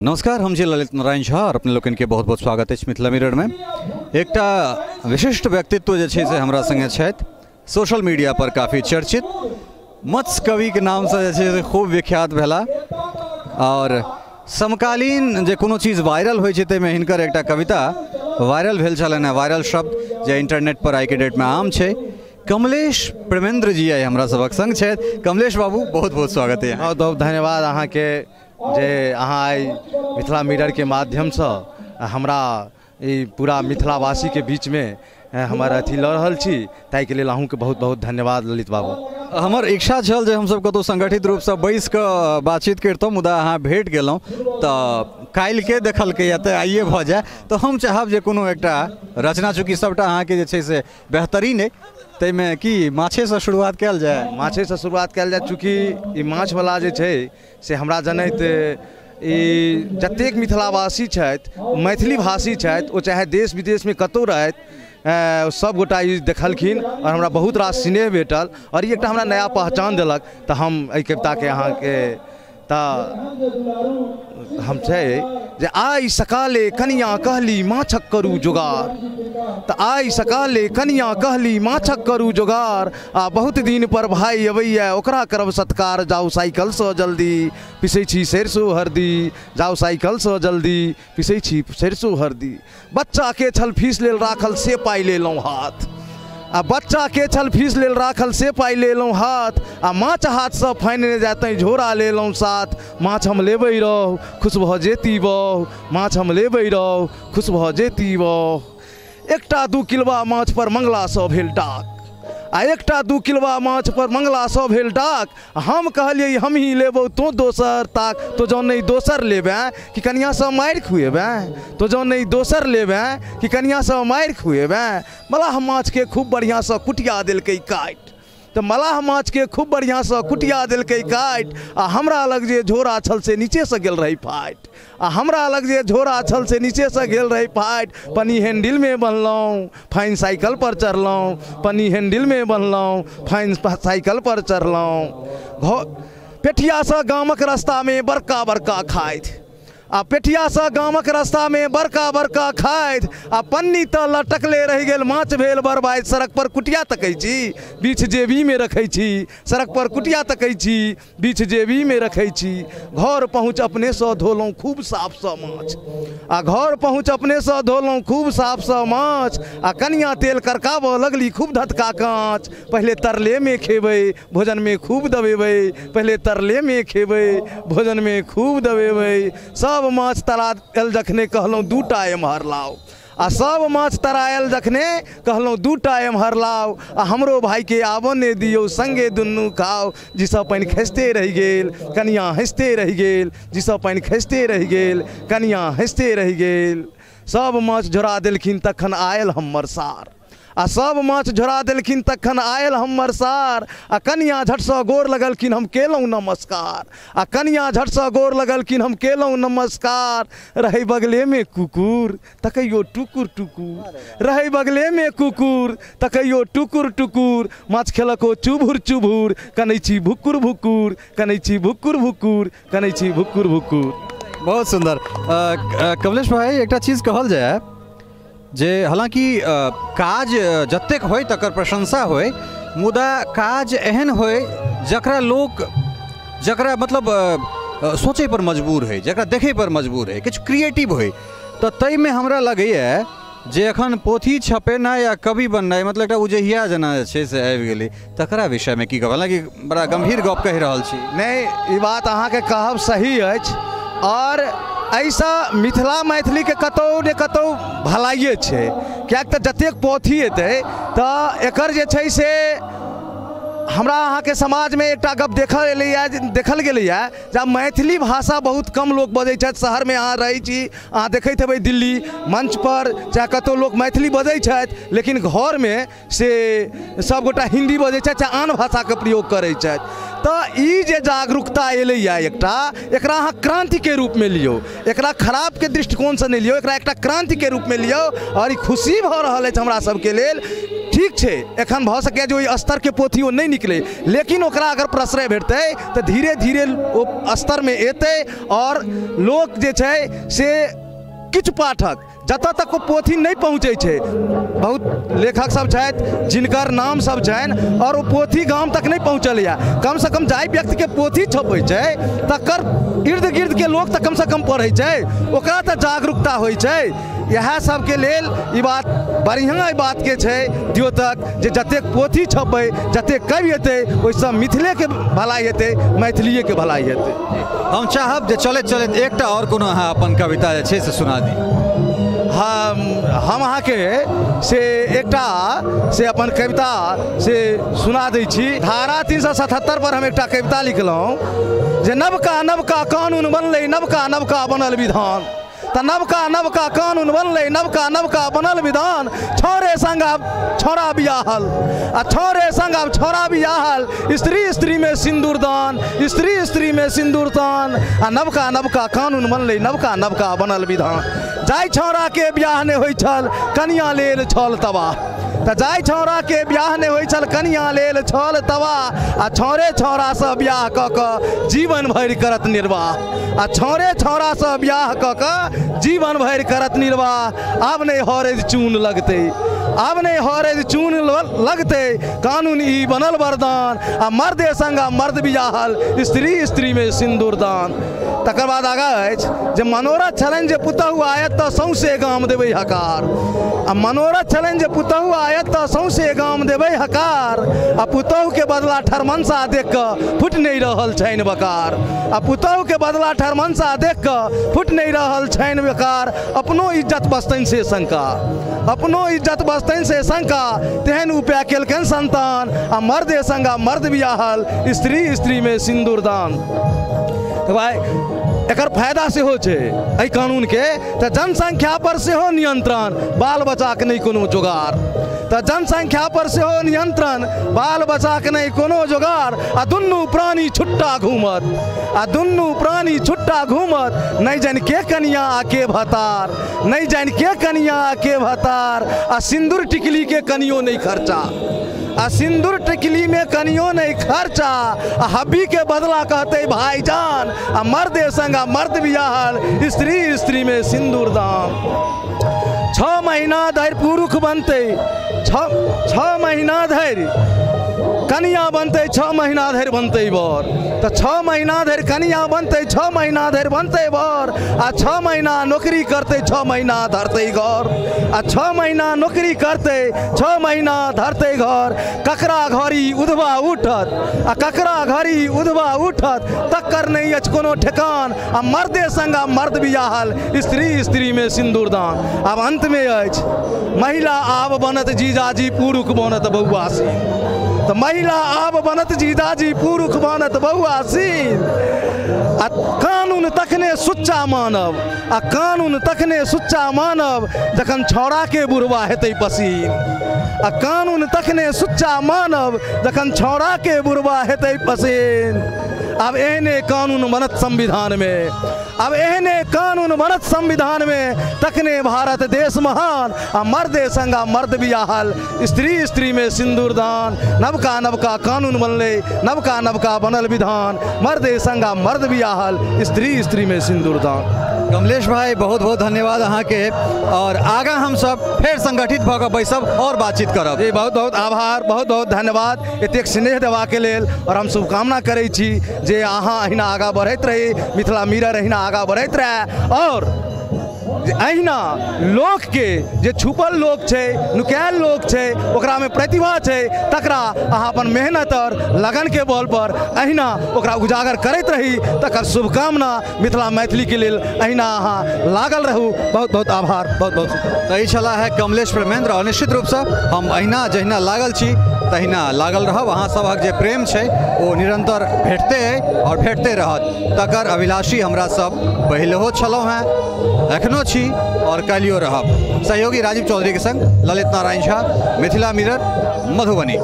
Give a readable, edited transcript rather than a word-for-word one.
नमस्कार, हम जी ललित नारायण झा और अपने लोगन के बहुत बहुत स्वागत है मिथिला मिरर में। एकटा विशिष्ट व्यक्तित्व जे छै से हमरा संगे छथि, सोशल मीडिया पर काफ़ी चर्चित मत्स्य कवि के नाम से जे छै से खूब विख्यात भेला और समकालीन जे कोनो चीज़ वायरल होइ छै ताहिमे हिनकर एकटा कविता वायरल भेल छलनि। वायरल शब्द जे इंटरनेट पर आई के डेट में आम छै। कमलेश प्रेमेंद्र जी आई हमरा सबक संग छथि। कमलेश बाबू, बहुत बहुत स्वागत है। बहुत बहुत धन्यवाद अहाँ के जे अहाँ आई मिथिला मिरर के माध्यम से हमरा पूरा मिथिलावासी के बीच में हमर अथी लऽ रहल छी, ताहि के लेल अहूँ के बहुत बहुत धन्यवाद ललित बाबू। हमर इच्छा छल जे हमसब कतौ संगठित रूप से बैस कऽ बातचीत करतहुँ, मुदा अहाँ भेट गेलहुँ तऽ काल्हि के देखलकै या तऽ आइए भऽ जाए। तऽ हम चाहब जे कोनो एकटा रचना, चूँकि सबटा अहाँके जे छै से बेहतरीन अइ, ताहिमे की माछे से शुरुआत कयल जाए? माछे से शुरुआत कयल जाए, चूँकि ई माछ वाला जे छै से हमरा जनैत ई जतेक मिथिलावासी छथि, मैथिली भाषी छथि, ओ चाहे देश विदेश में कतौ रहथि, सब गोटा ई देखलखिन और हमरा बहुत रास स्नेह भेटल और ई एकटा हमरा नया पहचान देलक। तऽ हम एहि कविता के अहाँ के हम छै जे आई सकाले कनिया कहली माछक करू जोगार, तऽ आई सकाले कनिया कहली माछक करू जोगार, आ बहुत दिन पर भाई अबैया ओकरा करब सत्कार, जाऊ साइकिल से जल्दी पिसै छी सरसो हरदी, जाऊ साइकिल से जल्दी पिसै छी सरसो हरदी, बच्चा के छल फीस लेल राखल से पाइ लेलहुँ हाथ, आ बच्चा के छल फीस लेल राखल से पाइ लेलहुँ हाथ, आ माछ हाथ से फाइने जाते झोरा लेलहुँ साथ, माछ हम लेबै रहू खुश भऽ जेती बहु, माछ हम लेबै रहू खुश भऽ जेती बहु। एकटा 2 किलवा माछ पर मंगला सँ भेल डाक, आ एकटा 2 किलवा माछ पर मंगला सँ भेल डाक, हम कहलिए हम ही लेबौ तो दोसर ताक, तो जौन नहीं दोसर लेबै कि कनिया सँ मारि खुएबै, तो जौन नहीं दोसर लेबै कि कनिया सँ मारि खुएबै। मलाह माछ के खूब बढ़िया सँ कुटिया देलकै काटि, तो मलाह माछ के खूब बढ़िया सँ कुटिया देलकै काटि, आ हमरा लग जे झोरा छल से नीचे से गेल रही फाटि, आ हमरा लग जे झोरा छल से नीचे से गेल रही फाटि, पन्नी हैंडल में बन्हलहुँ फाइन साइकिल पर चढ़लहुँ, पन्नी हैंडल में बन्हलहुँ फाइन साइकिल पर चढ़लहुँ। पेठिया से गामक रास्ता में बड़का बड़का खाइत, आ पेठिया से गामक रास्ता में बड़का बड़का खाइत, आ पन्नी तऽ लटकले रहि गेल माछ भेल बर्बाद, सड़क पर कुटिया तकै छी बीच जेबी में रखै छी, सड़क पर कुटिया तकै छी बीच जेबी में रखै छी। घर पहुँच अपने सँ धोलहुँ खूब साफ सँ माछ, आ घर पहुँच अपने सँ धोलहुँ खूब साफ सँ माछ, आ कनिया तेल करकाबऽ लगली खूब धतका काँच, पहले तरले में खेबै भोजन में खूब दबेबै, पहले तरले में खेबै भोजन में खूब दबेबै। सब माछ तरायल जखने कहलहुँ 2टा एम्हर लाउ, आ सब माछ तरायल जखने कहलहुँ 2टा एम्हर लाउ, आ हमरो भाई के आबऽ ने दियौ संगे दुनू खाओ, जिससँ पानि खसिते रहि गेल कनिया हँसते रहि गेल, जिससँ पानि खसिते रहि गेल कनिया हँसते रहि गेल। सब माछ झोरा देलखिन तखन आयल हमर सार, आ सब माछ झोरा देलखिन तखन आयल हमर सार, आ कनिया झट सँ गोर लगलखिन हम केलहुँ नमस्कार, आ कनिया झट सँ गोर लगलखिन हम केलहुँ नमस्कार। रहै बगले में कुकुर तकैयो टुकुर टुकुर, रहै बगले में कुकुर तकैयो टुकुर टुकुर, माछ खेलको चुभुर चुभुर, कनै छी भुकुर भुकुर, कनै छी भुकुर भुकुर, कनै छी भुकुर भुकुर। बहुत सुंदर। कमलेश भाई, एकटा चीज कहल जाए जे हालांकि काज जतेक होय तकर प्रशंसा होय, मुदा काज एहन होय जकरा लोक मतलब सोचे पर मजबूर है, जकरा देखे पर मजबूर है, किछु क्रिएटिव होय। तो तई में हमरा लगैए जे अखन पोथी छपेनाइ या कवि बननाइ मतलब एकटा उजहिया जेना छै से आबि गेलै, तकरा विषय में की कहब? हालांकि बड़ा गंभीर गप कहि रहल छी। नहीं, ई बात अहाँ के कहब सही अछि, और ऐसा मिथिला मैथिली के कतौ ने कतौ भलाइए छै, किएक तऽ जतेक पोथी एतै तऽ एकर जे छै से हमरा अहाँ के समाज में एकटा गप देखल गेलैए जे मैथिली भाषा बहुत कम लोग बजै छथि। शहर में अहाँ रहै छी, अहाँ देखैत हेबै दिल्ली मंच पर चाहे कतौ लोग मैथिली बजै छथि, लेकिन घर में से सब गोटा हिंदी बजै छथि चाहे आन भाषा के प्रयोग करै छथि। तऽ ई जे जागरूकता एलैए एकटा, एकरा अहाँ क्रांति के रूप में लियौ, एकरा खराब के दृष्टिकोण से नहीं लियौ, एकरा एकटा क्रांति के रूप में लियौ, और ई खुशी भऽ रहल अछि हमरा सबके लेल। ठीक है एखन भ सके जो स्तर के पोथी वो नहीं निकले, लेकिन ओकरा अगर प्रश्रय भेटते तो धीरे धीरे वो स्तर में एते और लोग जे छै से किछु पाठक जतऽ तक वो पोथी नहीं पहुँचे छे, बहुत लेखक सब छथि जिनकर नाम सब छनि और वो पोथी गाम तक नहीं पहुँचल या, कम से कम जाहि व्यक्ति के पोथी छपै छै तकर इर्द गिर्द के लोग तक कम से कम पढ़ै छै, ओकरा तऽ जागरूकता होइ छै। यह सब के लेल ई बात बढ़िया बात के छै द्योतक जे जतेक पोथी छपै जतेक कवि हेतै ओहिसँ मिथिले के भलाई हेतै, मैथिलीए के भलाई हेतै। हम चाहब जे चलैत चलैत एकटा और कोनो अहाँ अपन कविता जे छै से सुना दी। हम अहाँ के से एकटा से अपन कविता से सुना दै छी। धारा 377 पर हम एकटा कविता लिखलहुँ जे नवका नवका कानून बनलै नवका नवका बनल विधान, त नवका नवका कानून बनलै नवका नवका बनल विधान, छोरे संग आब छोरा बियाहल आ छोरे संग आब छोरा बियाहल, स्त्री स्त्री में सिंदूर दान, स्त्री स्त्री में सिंदूर दान, आ नवका नवका कानून बनलै नवका नवका बनल विधान। जाय छौरा के बियाह ने होइ छल कनिया लेल छल तबाह, त जाय छौरा के बियाह ने होइ छल कनिया लेल छल तबाह, आ छौरे छौरा से बियाह क क जीवन भरि करत निर्वाह, आ छौरे छौरा से बियाह क क जीवन भरि करत निर्वाह। आब नहीं हरैद चून लगते, आब नहीं हरैद चून लगते, कानून ई बनल वरदान, आ मर्दे संग मर्द बियाहल, स्त्री स्त्री में सिंदूर दान। तकर बाद आगा अछि जे मनोरथ छलनि जे पुतहु आयत तऽ सौंसे गाम देबै हकार, आ मनोरथ छलनि जे पुतहु आयत तऽ सौंसे गाम देबै हकार, आ पुतहु के बदला ठरमनसा देख कऽ फुट नहीं रहल छनि बकार, आ पुतहु के बदला ठरमनसा देख कऽ फुट नहीं रहल छनि बेकार। अपनो इज्जत बस्तनि से शंका, अपनो इज्जत बस्तनि से शंका, तेहन उपाय केलकनि संतान, आ मर्दे संगा मर्द बियाहल, स्त्री स्त्री में सिंदूर दान। तो भाई एकर फायदा से हो छे एहि कानून के, तो जनसंख्या पर से हो नियंत्रण, बाल बच्चा के नहीं कोनो जोगार, तो जनसंख्या पर से हो नियंत्रण, बाल बच्चा के नहीं कोनो जोगार, आ दुन्नू प्राणी छुट्टा घूमत, आ दुन्नू प्राणी छुट्टा घूमत, नहीं जान के कनिया आ के भतार, नहीं जान के कनिया आ के भतार, आ सिंदूर टिकली के कनियो नहीं खर्चा, आ सिंदूर टिकली में कनियो नहीं खर्चा, आ हब्बी के बदला कहते भाईजान, आ मर्दे संगा मर्द बियाहल, स्त्री स्त्री में सिंदूर दान। 6 महीना धरि पुरुष बनते, 6 महीना धरि कनिया बनते, 6 महीना धरि बनते बर, तो 6 महीना धरि कनिया बनते, 6 महीना धरि बनते बर, आ 6 महीना नौकरी करते, 6 महीना धरते घर, आ 6 महीना नौकरी करते, 6 महीना धरते घर। ककरा घड़ी उधवा उठत, आ ककरा घड़ी उधवा उठत, तकर नहीं अछि कोनो ठेकान, आ मर्दे संगा मर्द बियाहल, स्त्री स्त्री में सिंदूर दान। आब अंत में अछि महिला आब बनत जीजाजी पुरुष बनत बउआसी, तो महिला आब बनत जीजाजी पुरुष बनत बउआसीन, आ कानून तखने सुच्चा मानव, आ कानून तखने सुच्चा मानव जखन छौड़ा के बुढ़वा हेतै पसीन, आ कानून तखने सुच्चा मानव जखन छौड़ा के बुढ़वा हेतै पसीन। अब एहने कानून बनत संविधान में, अब एहने कानून बनत संविधान में, तखने भारत देश महान, आ मर्दे संगा मर्द बियाहल, स्त्री स्त्री में सिंदूर दान। नवका नवका कानून बनले नवका नवका बनल विधान, मर्दे संगा मर्द बियाहल, स्त्री स्त्री में सिंदूर दान। कमलेश भाई बहुत बहुत धन्यवाद अहाँ के, और आगा हम सब फिर संगठित भऽ कऽ बैसब और बातचीत करब। जी बहुत बहुत आभार, बहुत बहुत धन्यवाद एतेक स्नेह देवा के लेल, और हम शुभकामना करै छी जे अहाँ अहिना आगा बढ़ैत रही, मिथिला मिरर अहिना आगा बढ़ैत रहे, और अहिना लोक के जे छुपल लोक छै, नुकायल लोक छै, ओकरा में प्रतिभा छै, तकरा अहाँ अपन मेहनत और लगन के बल पर अहिना ओकरा उजागर करैत रही, तकर शुभकामना मिथिला मैथिली के लेल अहिना अहाँ लागल रहू। बहुत बहुत आभार, बहुत बहुत। तो ई छला है कमलेश प्रेमेंद्र, और निश्चित रूप से हम अहिना जहिना लागल छी तहिना लागल रहब। अहाँ सभक जे प्रेम छै ओ निरंतर भेटते है और भेटते रहत, तकर अभिलाषी हमरा सब पहिलहो छलहुँ हैं, एखनो छी और काल्हियो रहब। सहयोगी राजीव चौधरी के संग ललित नारायण झा, मिथिला मिरर, मधुबनी।